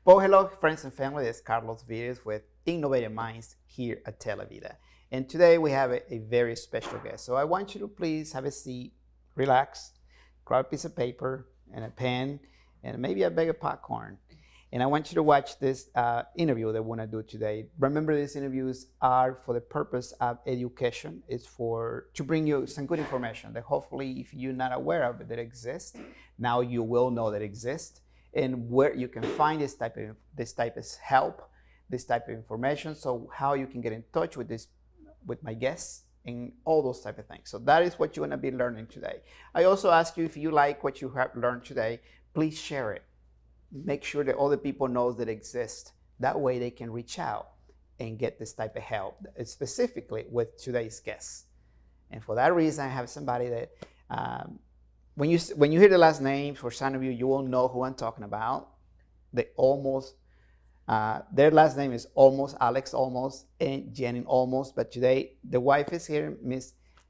Well, hello, friends and family. This is Carlos Vides with Innovative Minds here at Televida. And today we have a very special guest. So I want you to please have a seat, relax, grab a piece of paper and a pen, and maybe a bag of popcorn. And I want you to watch this interview that we're going to do today. Remember, these interviews are for the purpose of education. It's to bring you some good information that hopefully, if you're not aware of it, that exists, now you will know that exists, and where you can find this type of help, this type of information. So how you can get in touch with my guests and all those type of things. So that is what you're going to be learning today. I also ask you, if you like what you have learned today, please share it. Make sure that other people know that it exists. That way they can reach out and get this type of help, specifically with today's guests. And for that reason, I have somebody that, when you hear the last name, for some of you, you will know who I'm talking about. Their last name is Alex Olmos, and Janet Olmos. But today, the wife is here,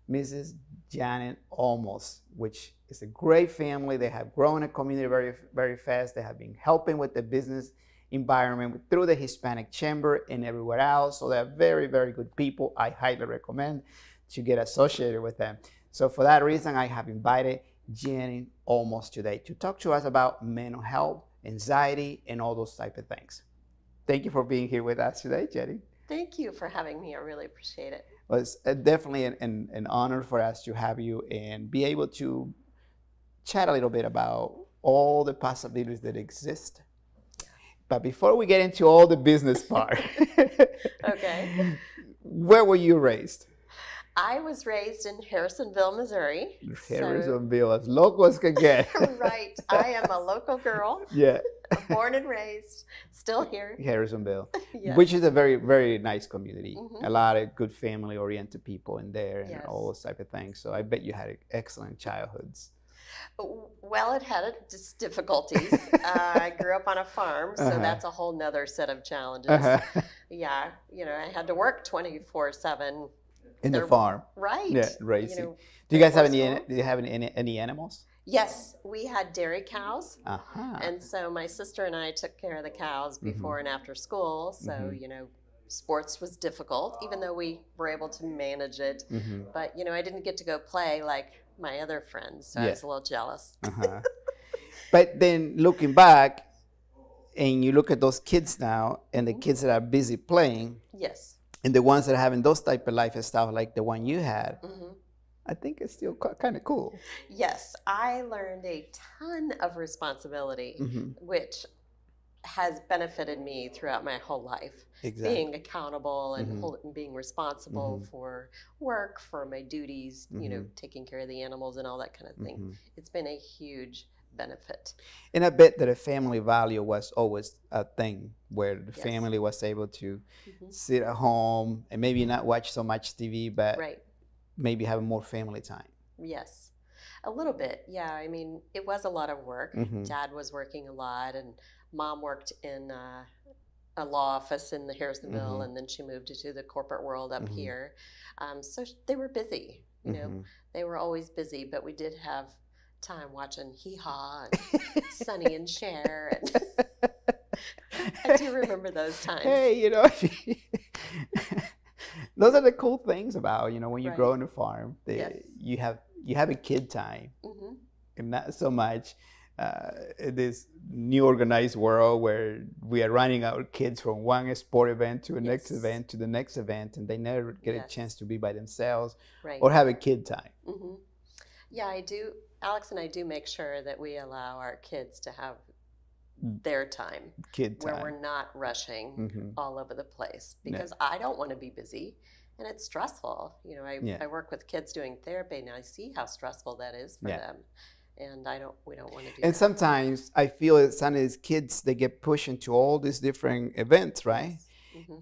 Mrs. Janet Olmos, which is a great family. They have grown a community very, very fast. They have been helping with the business environment through the Hispanic Chamber and everywhere else. So they're very, very good people. I highly recommend to get associated with them. So for that reason, I have invited Janet Olmos today to talk to us about mental health, anxiety, and all those type of things. Thank you for being here with us today, Janet. Thank you for having me. I really appreciate it. Well, it's definitely an honor for us to have you and be able to chat a little bit about all the possibilities that exist. But before we get into all the business part, Okay. Where were you raised? I was raised in Harrisonville, Missouri. Harrisonville, as local as can get. Right. I am a local girl. Yeah. Born and raised, still here. Harrisonville, Yes. which is a very, very nice community. Mhm. A lot of good family-oriented people in there and Yes. all those type of things. So I bet you had excellent childhoods. Well, it had its difficulties. I grew up on a farm, so that's a whole nother set of challenges. Yeah, I had to work 24/7. In the farm. Right. Yeah, raising. Do you before guys have school. do you have any animals? Yes, we had dairy cows. Uh-huh. And so my sister and I took care of the cows before and after school. So, sports was difficult, even though we were able to manage it. But, I didn't get to go play like my other friends. So I was a little jealous. But then looking back, and you look at those kids now, and the kids that are busy playing, Yes. and the ones that are having those type of lifestyle like the one you had, I think it's still kind of cool. Yes, I learned a ton of responsibility, which has benefited me throughout my whole life. Exactly. Being accountable and being responsible for work, for my duties, taking care of the animals and all that kind of thing. It's been a huge benefit. And I bet that a family value was always a thing where the family was able to sit at home and maybe not watch so much TV, but maybe have more family time. Yes, a little bit. Yeah, I mean, it was a lot of work. Dad was working a lot, and Mom worked in a law office in the Harrisonville, and then she moved to the corporate world up here. So they were busy. They were always busy, but we did have time watching Hee Haw and Sonny and Cher. And I do remember those times. Hey, those are the cool things about, when you grow on a farm. You have a kid time, and not so much this new organized world where we are running our kids from one sport event to the next event to the next event, and they never get a chance to be by themselves or have a kid time. Yeah, I do. Alex and I do make sure that we allow our kids to have their time, where we're not rushing all over the place, because I don't want to be busy, and it's stressful. I work with kids doing therapy, and I see how stressful that is for them, and we don't want to do that. And sometimes I feel that some of these kids, they get pushed into all these different events, right?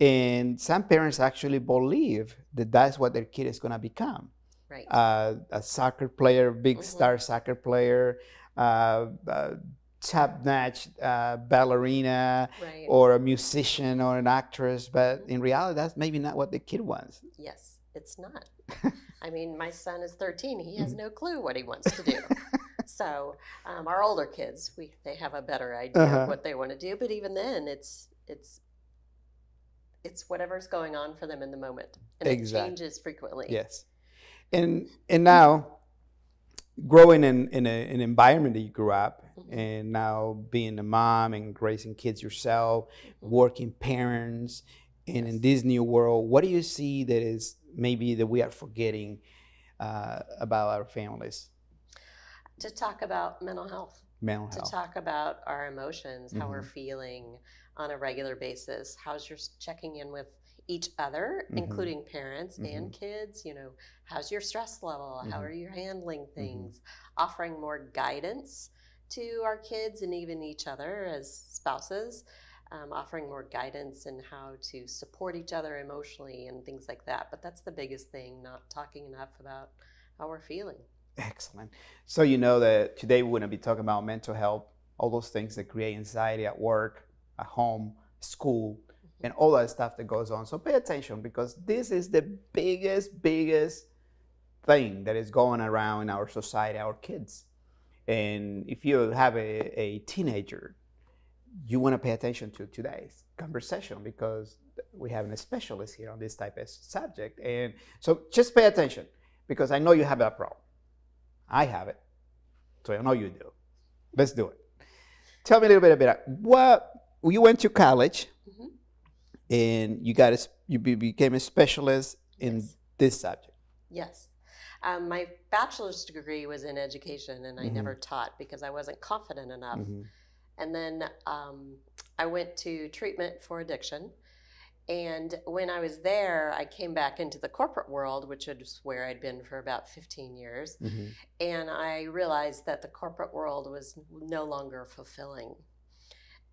And some parents actually believe that that's what their kid is going to become. Right. A soccer player, big star soccer player, top-notch ballerina, or a musician or an actress, but in reality, that's maybe not what the kid wants. Yes, it's not. I mean, my son is 13. He has no clue what he wants to do. So our older kids, they have a better idea of what they want to do, but even then, it's whatever's going on for them in the moment, and it changes frequently. Yes, and now growing in an environment that you grew up, and now being a mom and raising kids yourself, working parents, and in this new world, what do you see that is maybe that we are forgetting about our families? To talk about mental health. To talk about our emotions, how we're feeling on a regular basis. How's your checking in with each other, including parents and kids? How's your stress level? How are you handling things? Offering more guidance to our kids and even each other as spouses. Offering more guidance in how to support each other emotionally and things like that. But that's the biggest thing, not talking enough about how we're feeling. Excellent. So you know that today we're going to be talking about mental health, all those things that create anxiety at work, at home, school, and all that stuff that goes on. So pay attention, because this is the biggest thing that is going around in our society, our kids. And if you have a teenager, you want to pay attention to today's conversation, because we have a specialist here on this type of subject. And so just pay attention, because I know you have that problem. I have it, so I know you do. Let's do it. Tell me a little bit about what you went to college, and you became a specialist in this subject. Yes. My bachelor's degree was in education, and I never taught because I wasn't confident enough. And then I went to treatment for addiction. And when I was there, I came back into the corporate world, which is where I'd been for about 15 years. And I realized that the corporate world was no longer fulfilling.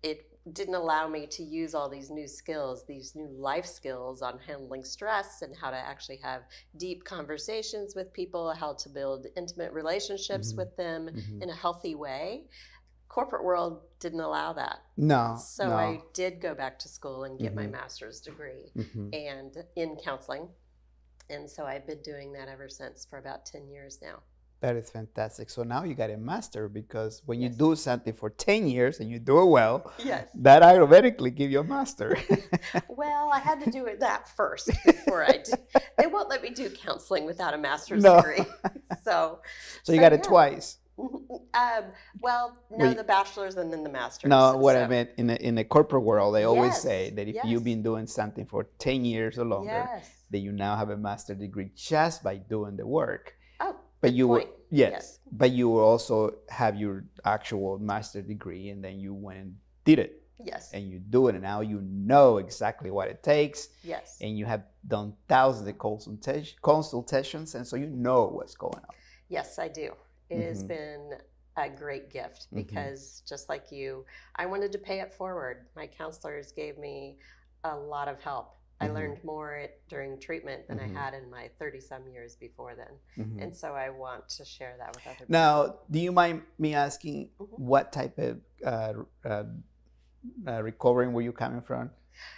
It didn't allow me to use all these new skills, these new life skills on handling stress and how to actually have deep conversations with people, how to build intimate relationships with them in a healthy way. Corporate world didn't allow that. So I did go back to school and get my master's degree and in counseling. And so I've been doing that ever since for about 10 years now. That is fantastic. So now you got a master, because when you do something for 10 years and you do it well, that automatically gives you a master. Well, I had to do that first before I did. They won't let me do counseling without a master's degree. So you got it twice. The bachelor's and then the master's. No, what I meant in the corporate world, they always say that if you've been doing something for 10 years or longer, that you now have a master's degree just by doing the work. Oh, but but you will also have your actual master's degree, and then you went and did it. And you do it, and now you know exactly what it takes. And you have done thousands of consultations, and so you know what's going on. Yes, I do. It has been a great gift, because just like you, I wanted to pay it forward. My counselors gave me a lot of help. I learned more during treatment than I had in my 30-some years before then. And so I want to share that with other people. Now, do you mind me asking what type of recovering were you coming from?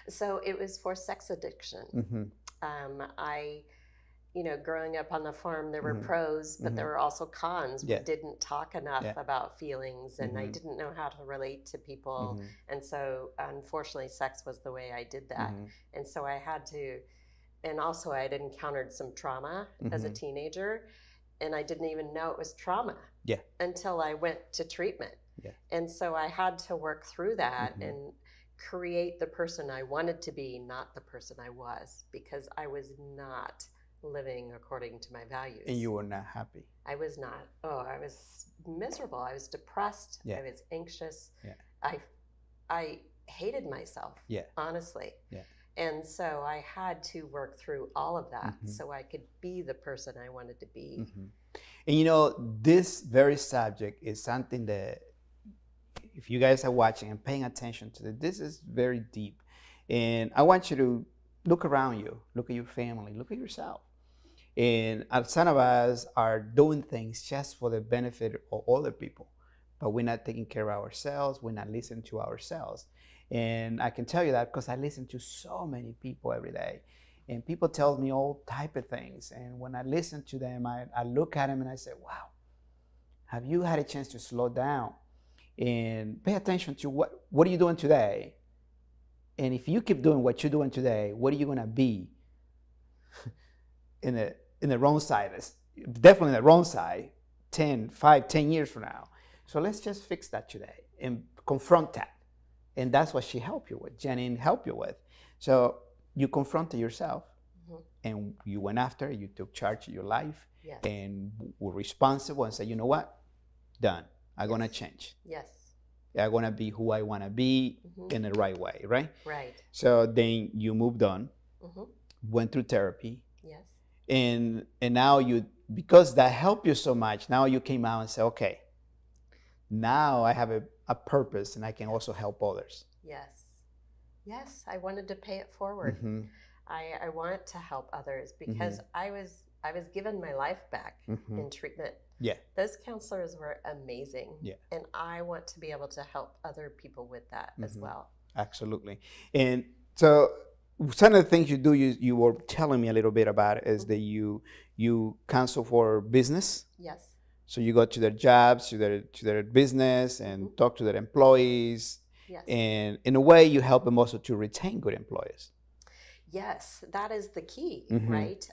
So it was for sex addiction. Growing up on the farm, there were pros, but there were also cons. We didn't talk enough about feelings, and I didn't know how to relate to people. And so, unfortunately, sex was the way I did that. And so I had to, and also I had encountered some trauma as a teenager, and I didn't even know it was trauma until I went to treatment. And so I had to work through that and create the person I wanted to be, not the person I was, because I was not living according to my values. And you were not happy. I was not. Oh, I was miserable. I was depressed. I was anxious. I hated myself, honestly. And so I had to work through all of that so I could be the person I wanted to be. And this very subject is something that, if you guys are watching and paying attention to it, this is very deep. And I want you to look around you, look at your family, look at yourself. And some of us are doing things just for the benefit of other people, but we're not taking care of ourselves. We're not listening to ourselves. And I can tell you that because I listen to so many people every day, and people tell me all type of things. And when I listen to them, I look at them and I say, wow, have you had a chance to slow down and pay attention to what are you doing today? And if you keep doing what you're doing today, what are you going to be in the wrong side? Definitely in the wrong side 10 years from now. So let's just fix that today and confront that. And that's what she helped you with. Janine helped you with. So you confronted yourself, and you went after it. You took charge of your life, and were responsible and said, you know what? Done. I'm going to change. Yes. I'm going to be who I want to be in the right way, right? Right. So then you moved on, went through therapy. Yes. And now because that helped you so much, now you came out and said, okay, now I have a purpose and I can also help others. Yes. Yes, I wanted to pay it forward. I wanted to help others because I was given my life back in treatment. Yeah. Those counselors were amazing. Yeah. And I want to be able to help other people with that as well. Absolutely. And so some of the things you do, you were telling me a little bit about is that you counsel for business. Yes. So you go to their jobs, to their business, and talk to their employees. Yes. And in a way, you help them also to retain good employees. Yes, that is the key, right?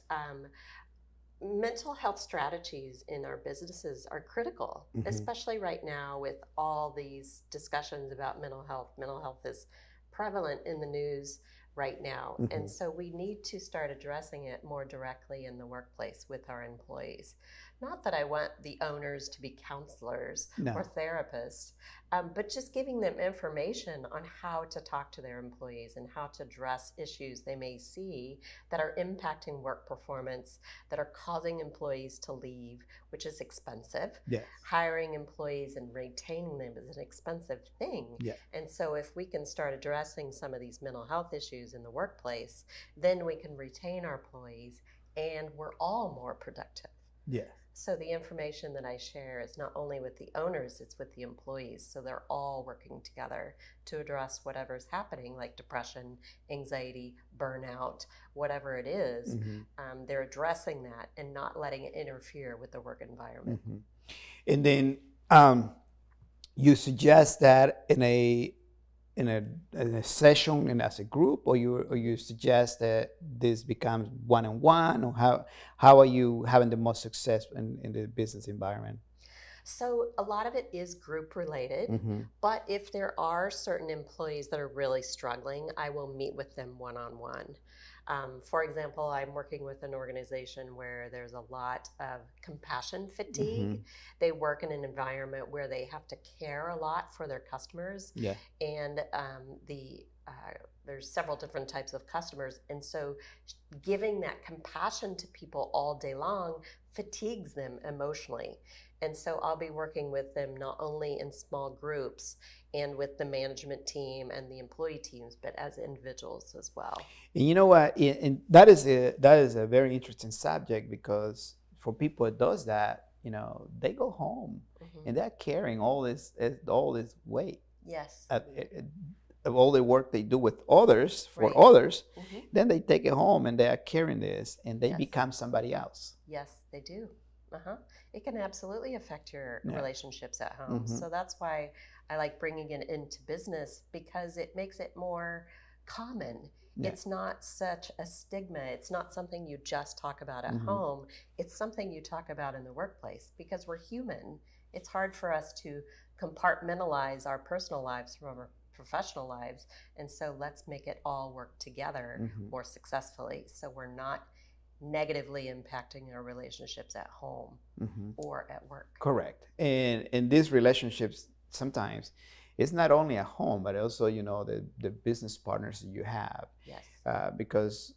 Mental health strategies in our businesses are critical, especially right now with all these discussions about mental health. Mental health is prevalent in the news right now. And so we need to start addressing it more directly in the workplace with our employees. Not that I want the owners to be counselors or therapists, but just giving them information on how to talk to their employees and how to address issues they may see that are impacting work performance, that are causing employees to leave, which is expensive. Yes. Hiring employees and retaining them is an expensive thing. Yeah. And so if we can start addressing some of these mental health issues in the workplace, then we can retain our employees and we're all more productive. Yeah. So the information that I share is not only with the owners, it's with the employees. So they're all working together to address whatever's happening, like depression, anxiety, burnout, whatever it is. They're addressing that and not letting it interfere with the work environment. And then you suggest that in a session and as a group, or you suggest that this becomes one-on-one, or how are you having the most success in the business environment? So a lot of it is group related, but if there are certain employees that are really struggling, I will meet with them one-on-one. For example, I'm working with an organization where there's a lot of compassion fatigue. They work in an environment where they have to care a lot for their customers. Yeah. And there's several different types of customers. And so giving that compassion to people all day long fatigues them emotionally. And so I'll be working with them not only in small groups and with the management team and the employee teams, but as individuals as well. And you know what? And that is a very interesting subject, because for people that does that, they go home and they're carrying all this weight. Yes. Of all the work they do with others, for others, then they take it home and they are carrying this and they become somebody else. Yes, they do. It can absolutely affect your relationships at home. So that's why I like bringing it into business, because it makes it more common. It's not such a stigma. It's not something you just talk about at home. It's something you talk about in the workplace, because we're human. It's hard for us to compartmentalize our personal lives from our professional lives. And so let's make it all work together more successfully, so we're not negatively impacting our relationships at home or at work. Correct. And in these relationships, sometimes it's not only at home, but also, the business partners that you have. Yes. Because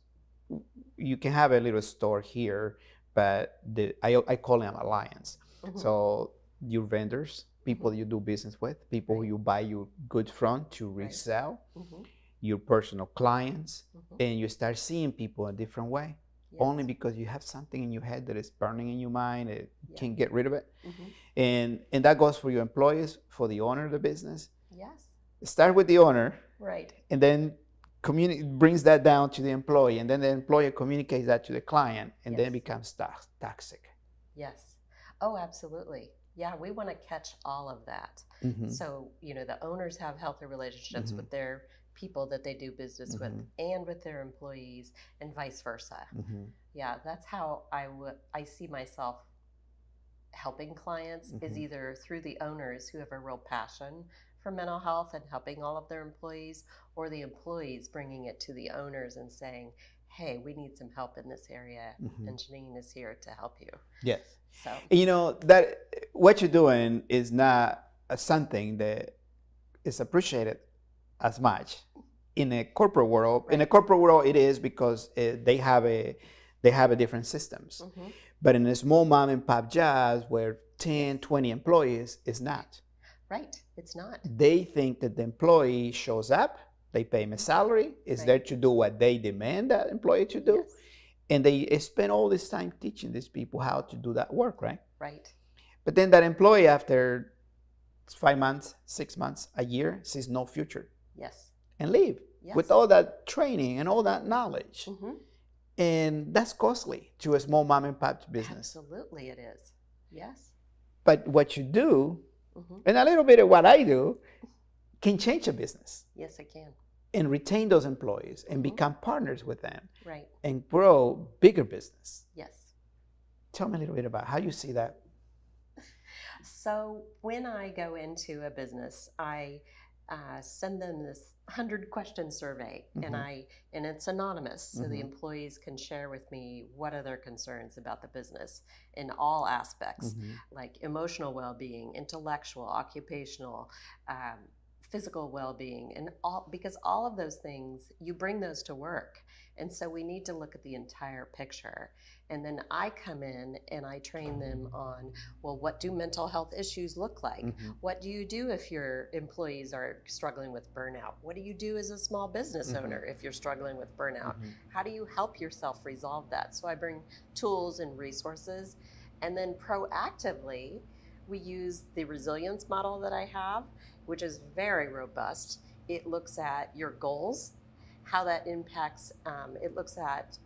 you can have a little store here, but I call them alliance. So your vendors, people you do business with, people who you buy your goods from to resell, your personal clients, and you start seeing people a different way. Only because you have something in your head that is burning in your mind, you can't get rid of it. And that goes for your employees, for the owner of the business. Yes. Start with the owner. Right. And then brings that down to the employee, and then the employer communicates that to the client, and then it becomes toxic. Yes. Oh, absolutely. Yeah, we want to catch all of that. Mm-hmm. So, the owners have healthy relationships Mm-hmm. with their people that they do business with Mm-hmm. and with their employees and vice versa. Mm-hmm. Yeah, that's how I see myself helping clients is Mm-hmm. either through the owners who have a real passion for mental health and helping all of their employees, or the employees bringing it to the owners and saying, hey, we need some help in this area, Mm-hmm. and Janine is here to help you. Yes. So, that what you're doing is not something that is appreciated as much in a corporate world. right. In a corporate world, it is because they have a different systems. Mm-hmm. But in a small mom and pop jobs where 10, 20 employees, it's not. Right. It's not. They think that the employee shows up, they pay him a salary, is Right. there to do what they demand that employee to do. Yes. And they spend all this time teaching these people how to do that work, right? Right. But then that employee, after 5 months, 6 months, a year, sees no future Yes. and leave Yes. with all that training and all that knowledge. Mm-hmm. And that's costly to a small mom and pop business. Absolutely, it is. Yes. But what you do, Mm-hmm. and a little bit of what I do, can change a business Yes, it can. and retain those employees and Mhm. become partners with them Right. and grow bigger business. Yes. Tell me a little bit about how you see that. So when I go into a business, I send them this 100-question survey, Mhm. and it's anonymous, so the Mhm. employees can share with me what are their concerns about the business in all aspects, Mhm. like emotional well-being, intellectual, occupational, physical well-being, and all, because all of those things, you bring those to work. And so we need to look at the entire picture. And then I come in and I train them on, well, what do mental health issues look like? Mhm. What do you do if your employees are struggling with burnout? What do you do as a small business Mhm. owner if you're struggling with burnout? Mhm. How do you help yourself resolve that? So I bring tools and resources. And then proactively, we use the resilience model that I have, which is very robust. It looks at your goals, how that impacts, it looks at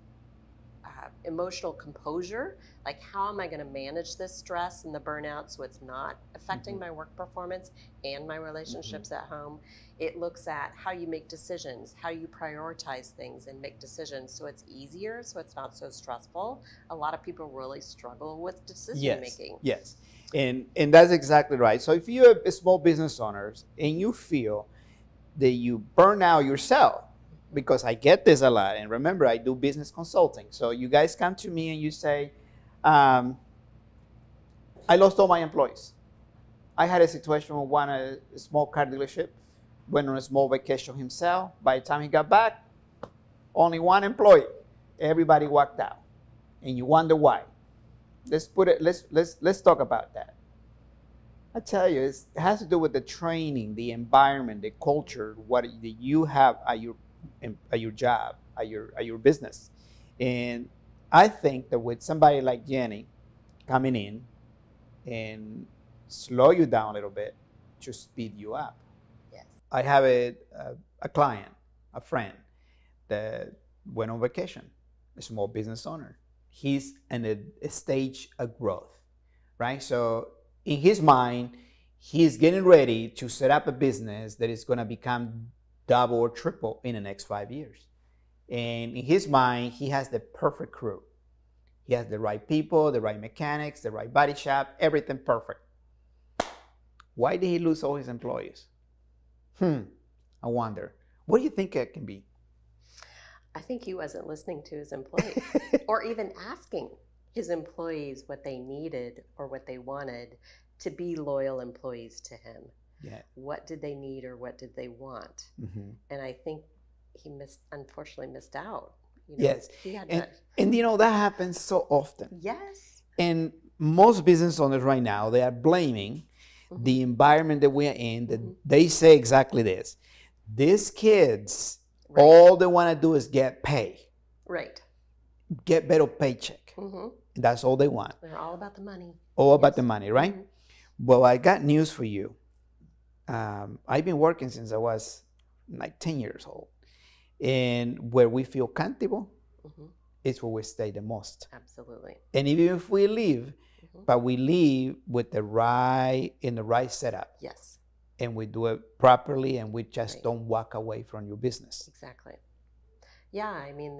emotional composure, like how am I going to manage this stress and the burnout so it's not affecting Mhm. my work performance and my relationships at home. It looks at how you make decisions, how you prioritize things and make decisions so it's easier, so it's not so stressful. A lot of people really struggle with decision making. Yes. And that's exactly right. So if you're a small business owners and you feel that you burn out yourself, because I get this a lot, and remember, I do business consulting. So you guys come to me and you say, I lost all my employees. I had a situation with one a small car dealership, went on a small vacation himself. By the time he got back, only one employee. Everybody walked out, and you wonder why. Let's talk about that. I tell you, it has to do with the training, the environment, the culture, what you have at your job, at your business. And I think that with somebody like Jenny coming in and slow you down a little bit to speed you up. Yes. I have a client, a friend that went on vacation, a small business owner. He's in a stage of growth, right? So in his mind, he's getting ready to set up a business that is going to become double or triple in the next 5 years. And in his mind, he has the perfect crew. He has the right people, the right mechanics, the right body shop, everything perfect. Why did he lose all his employees? I wonder. What do you think it can be? I think he wasn't listening to his employees or even asking his employees what they needed or what they wanted to be loyal employees to him. Yeah. What did they need or what did they want? Mm-hmm. And I think he unfortunately missed out. Yes. He had and that happens so often. Yes. And most business owners right now, they are blaming Mm-hmm. the environment that we are in, that Mm-hmm. they say exactly this. These kids, Right. all they want to do is get pay. Right. Get better paycheck. Mm-hmm. That's all they want. They're all about the money. All about Yes. the money, right? Mm-hmm. Well, I got news for you. I've been working since I was like 10 years old. And where we feel comfortable Mm-hmm. is where we stay the most. Absolutely. And even if we leave, but we leave with the right setup. Yes. And we do it properly, and we just don't walk away from your business. Exactly. Yeah, I mean,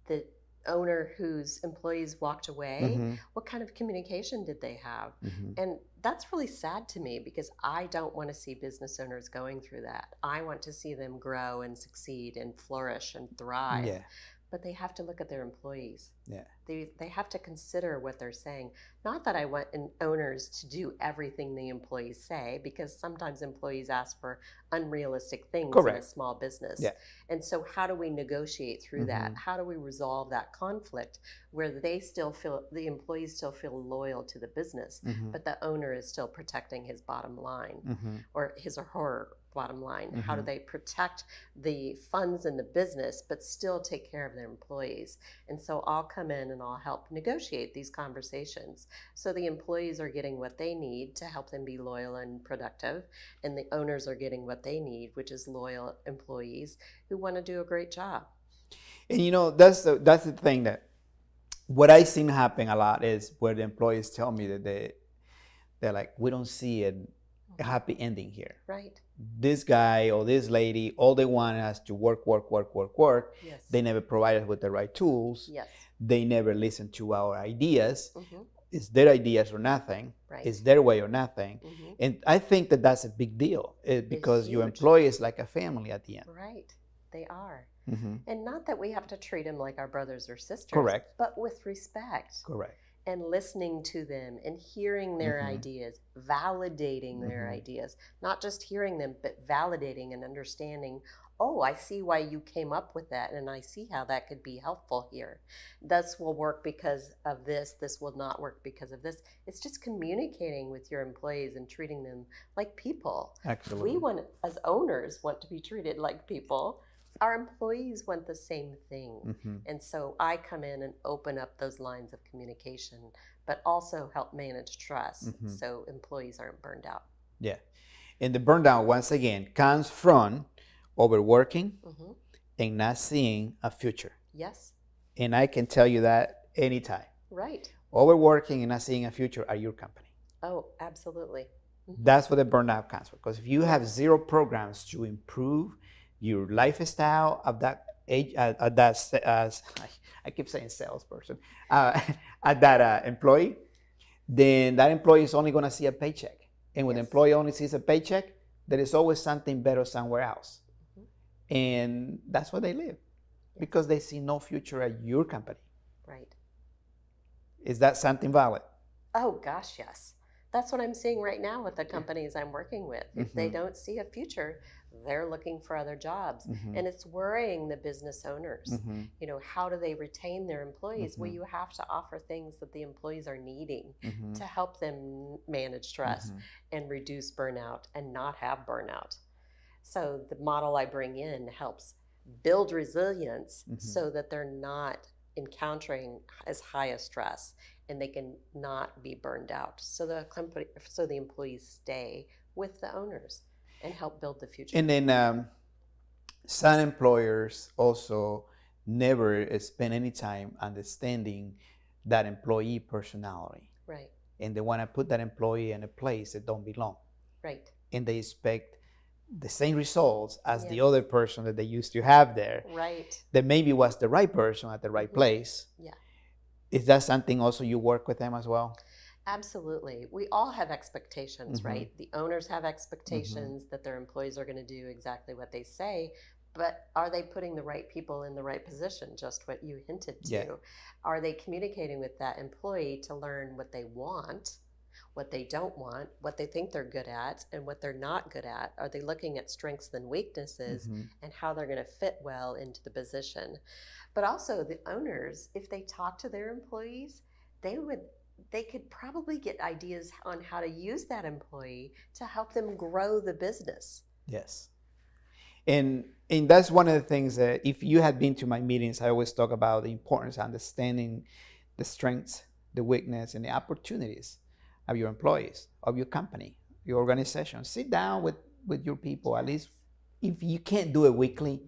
the owner whose employees walked away, what kind of communication did they have? And that's really sad to me, because I don't want to see business owners going through that. I want to see them grow and succeed and flourish and thrive. Yeah. But they have to look at their employees. Yeah. They have to consider what they're saying. Not that I want owners to do everything the employees say, because sometimes employees ask for unrealistic things in a small business. Yeah. And so how do we negotiate through that? How do we resolve that conflict where the employees still feel loyal to the business, but the owner is still protecting his bottom line, or his or her bottom line? How do they protect the funds in the business but still take care of their employees? And so I'll come in and I'll help negotiate these conversations so the employees are getting what they need to help them be loyal and productive, and the owners are getting what they need, which is loyal employees who want to do a great job. And you know, that's the thing, that what I seen happen a lot is where the employees tell me that they're like, we don't see a happy ending here. Right. This guy or this lady, all they want is to work. Yes. They never provide us with the right tools. Yes. They never listen to our ideas. It's their ideas or nothing. Right. It's their way or nothing. And I think that that's a big deal, because your employee is like a family at the end. Right. They are. And not that we have to treat them like our brothers or sisters. Correct. But with respect. Correct. And listening to them and hearing their ideas, validating their ideas, not just hearing them, but validating and understanding, oh, I see why you came up with that, and I see how that could be helpful here. This will work because of this. This will not work because of this. It's just communicating with your employees and treating them like people. Absolutely. We as owners, want to be treated like people. Our employees want the same thing. And so I come in and open up those lines of communication, but also help manage trust so employees aren't burned out. Yeah. And the burnout, once again, comes from overworking and not seeing a future. Yes. And I can tell you that anytime. Right. Overworking and not seeing a future at your company. Oh, absolutely. That's where the burnout comes from. Because if you have zero programs to improve your lifestyle of that age, I keep saying salesperson, at that employee, then that employee is only going to see a paycheck. And when the employee only sees a paycheck, there is always something better somewhere else. And that's where they live, because they see no future at your company. Right. Is that something valid? Oh, gosh, yes. That's what I'm seeing right now with the companies I'm working with. If they don't see a future, they're looking for other jobs. And it's worrying the business owners. You know, how do they retain their employees? Well, you have to offer things that the employees are needing to help them manage stress and reduce burnout and not have burnout. So the model I bring in helps build resilience so that they're not encountering as high a stress, and they can not be burned out. So the employees stay with the owners and help build the future. And then some employers also never spend any time understanding that employee personality. Right. And they want to put that employee in a place that don't belong. Right. And they expect the same results as the other person that they used to have there. Right. That maybe was the right person at the right place. Yeah. Is that something also you work with them as well? Absolutely. We all have expectations, right? The owners have expectations that their employees are going to do exactly what they say, but are they putting the right people in the right position? Just what you hinted to. Yeah. Are they communicating with that employee to learn what they want, what they don't want, what they think they're good at, and what they're not good at? Are they looking at strengths and weaknesses and how they're going to fit well into the position? But also the owners, if they talk to their employees, they could probably get ideas on how to use that employee to help them grow the business. Yes. And that's one of the things that, if you had been to my meetings, I always talk about the importance of understanding the strengths, the weakness, and the opportunities of your employees, of your company, your organization. Sit down with your people. At least if you can't do it weekly,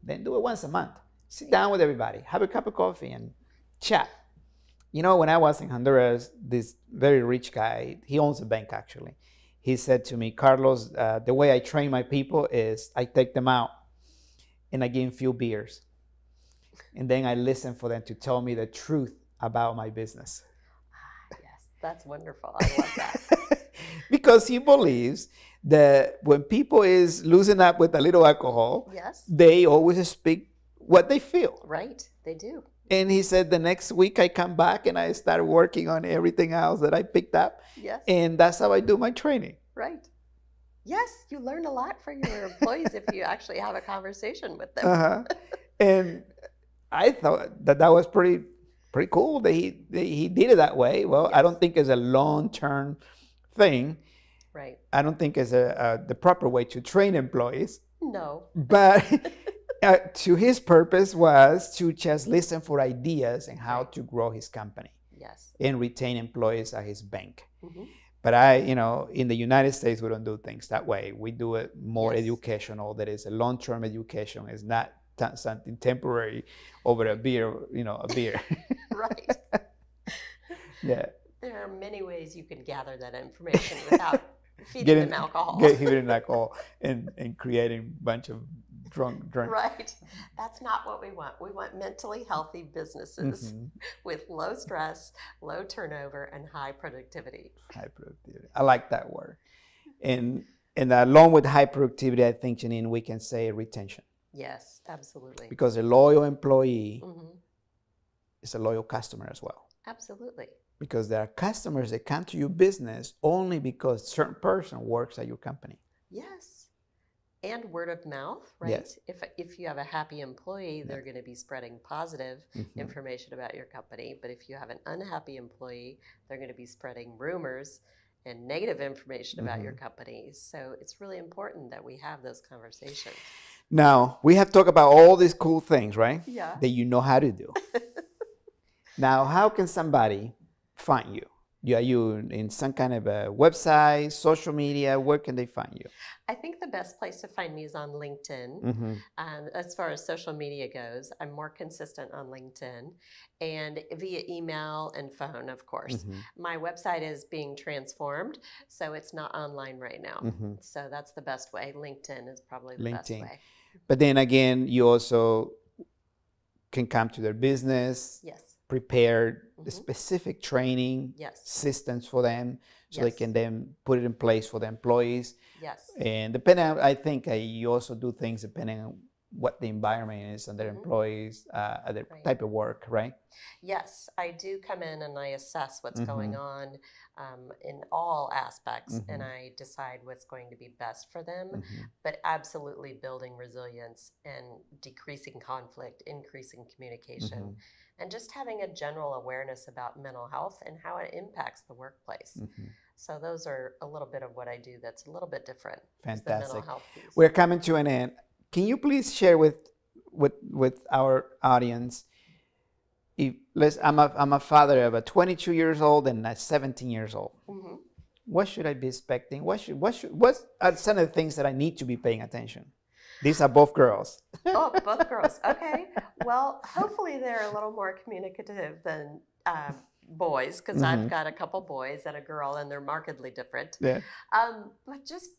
then do it once a month. Sit down with everybody, have a cup of coffee and chat. you know, when I was in Honduras, this very rich guy, he owns a bank actually. He said to me, Carlos, the way I train my people is I take them out and I give them few beers. And then I listen for them to tell me the truth about my business. Yes, that's wonderful. I love that. Because he believes that when people is losing up with a little alcohol, yes, they always speak what they feel. Right, they do. And he said the next week I come back and I start working on everything else that I picked up. Yes. And that's how I do my training. Right. Yes, you learn a lot from your employees if you actually have a conversation with them. And I thought that was pretty cool that he did it that way. Well, yes. I don't think it's a long-term thing. Right. I don't think it's the proper way to train employees. No. But to his purpose was to just listen for ideas and how to grow his company. Yes. And retain employees at his bank. Mm-hmm. But in the United States, we don't do things that way. We do it more educational. That is a long-term education. It's not something temporary over a beer, a beer. Right. Yeah. There are many ways you can gather that information without feeding them alcohol. Feeding alcohol and creating a bunch of drunk. Right. That's not what we want. We want mentally healthy businesses with low stress, low turnover, and high productivity. High productivity. I like that word. And along with high productivity, I think, Janine, we can say retention. Yes, absolutely. Because a loyal employee is a loyal customer as well. Absolutely. Because there are customers that come to your business only because a certain person works at your company. Yes. And word of mouth, right? Yes. If you have a happy employee, they're going to be spreading positive information about your company. But if you have an unhappy employee, they're going to be spreading rumors and negative information about your company. So it's really important that we have those conversations. Now, we have talked about all these cool things, right? Yeah. That you know how to do. Now, how can somebody find you? Are you in some kind of a website, social media? Where can they find you? I think the best place to find me is on LinkedIn. As far as social media goes, I'm more consistent on LinkedIn and via email and phone, of course. My website is being transformed, so it's not online right now. So that's the best way. LinkedIn is probably the best way. But then again, you also can come to their business. Yes. Prepared specific training systems for them so they can then put it in place for the employees. Yes. And depending on, I think you also do things depending on what the environment is and their employees, the type of work, right? Yes, I do come in and I assess what's going on in all aspects and I decide what's going to be best for them, but absolutely building resilience and decreasing conflict, increasing communication, and just having a general awareness about mental health and how it impacts the workplace. So those are a little bit of what I do that's a little bit different. Fantastic. The mental health piece. We're coming to an end. Can you please share with our audience? I'm a father of a 22 years old and a 17 years old. What should I be expecting? What are some of the things that I need to be paying attention? These are both girls. Oh, both girls. Okay. Well, hopefully they're a little more communicative than boys, because I've got a couple boys and a girl, and they're markedly different. Yeah. But just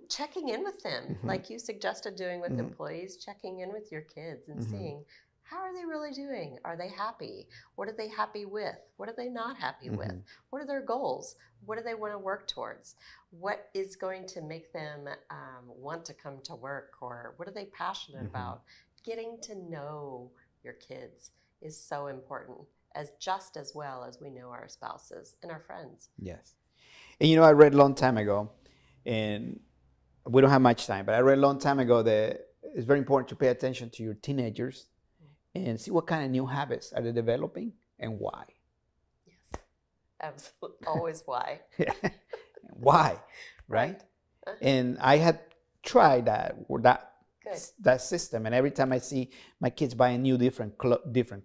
checking in with them, like you suggested doing with employees, checking in with your kids and seeing, how are they really doing? Are they happy? What are they happy with? What are they not happy with? What are their goals? What do they want to work towards? What is going to make them want to come to work? Or what are they passionate about? Getting to know your kids is so important, just as well as we know our spouses and our friends. Yes. And I read a long time ago, and we don't have much time, but I read a long time ago that it's very important to pay attention to your teenagers and see what kind of new habits are they developing and why. Yes, absolutely. Always why. Why, right? And I had tried that system, and every time I see my kids buying new different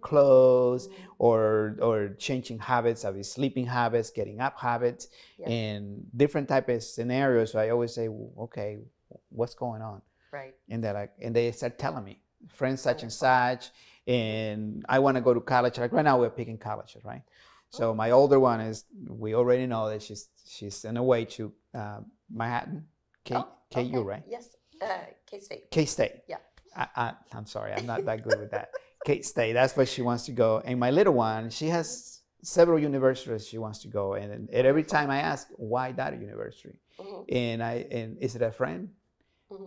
clothes or changing habits of his sleeping habits, getting up habits, and different type of scenarios, so I always say, okay, what's going on? Right. And they start telling me, friends such and such, and I want to go to college. Like right now, we're picking colleges, right? So my older one is, we already know that she's on the way to Manhattan, KU, right? Yes, K-State. K-State. Yeah. I'm sorry, I'm not that good with that. K-State, that's where she wants to go. And my little one, she has several universities she wants to go. And every time I ask, why that university? And is it a friend?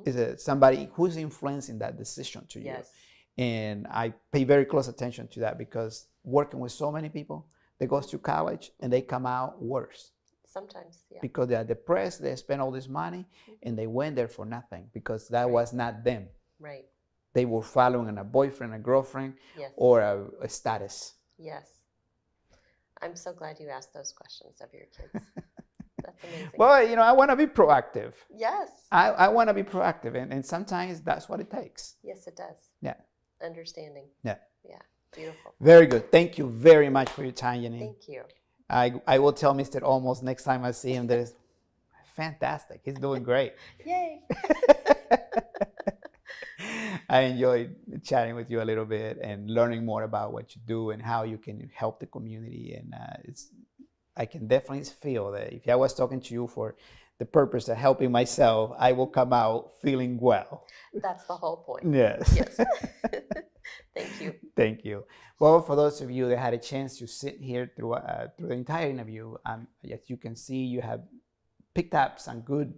Is it somebody who's influencing that decision to you? Yes. And I pay very close attention to that, because working with so many people, they go to college and they come out worse. Sometimes, yeah. Because they are depressed, they spend all this money, and they went there for nothing, because that was not them. Right. They were following a boyfriend, a girlfriend, yes. or a status. Yes. I'm so glad you asked those questions of your kids. That's amazing. Well, you know, I want to be proactive. Yes. I want to be proactive, and sometimes that's what it takes. Yes, it does. Yeah. Understanding. Yeah. Yeah. Beautiful. Very good. Thank you very much for your time, Janine. Thank you. I will tell Mr. Almost next time I see him that is fantastic. He's doing great. Yay. I enjoyed chatting with you a little bit and learning more about what you do and how you can help the community. And I can definitely feel that if I was talking to you for the purpose of helping myself, I will come out feeling well. That's the whole point. Yes. Yes. Thank you. Thank you. Well, for those of you that had a chance to sit here through the entire interview, as you can see, you have picked up some good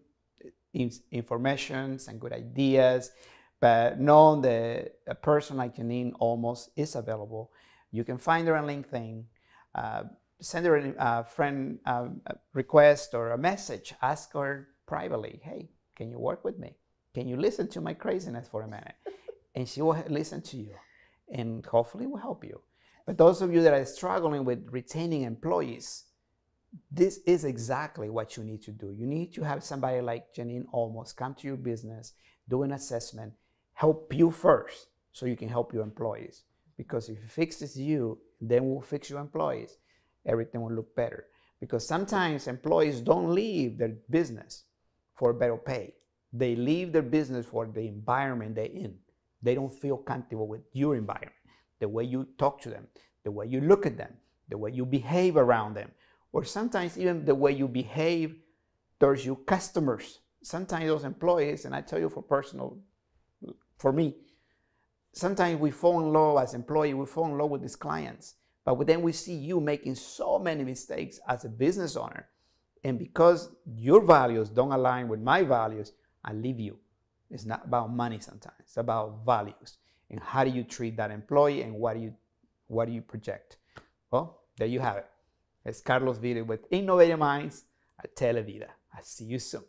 information, some good ideas, but knowing that a person like Janine Almost is available, you can find her on LinkedIn, send her a friend request or a message, ask her privately, hey, can you work with me? Can you listen to my craziness for a minute? And she will listen to you, and hopefully will help you. But those of you that are struggling with retaining employees, this is exactly what you need to do. You need to have somebody like Janine Almost come to your business, do an assessment, help you first so you can help your employees. Because if it fixes you, then we'll fix your employees. Everything will look better. Because sometimes employees don't leave their business for better pay. They leave their business for the environment they're in. They don't feel comfortable with your environment, the way you talk to them, the way you look at them, the way you behave around them, or sometimes even the way you behave towards your customers. Sometimes those employees, and I tell you for me, sometimes we fall in love as employees, we fall in love with these clients, but then we see you making so many mistakes as a business owner. And because your values don't align with my values, I leave you. It's not about money sometimes. It's about values. And how do you treat that employee, and what do you project? Well, there you have it. It's Carlos Vite with Innovative Minds at Televida. I'll see you soon.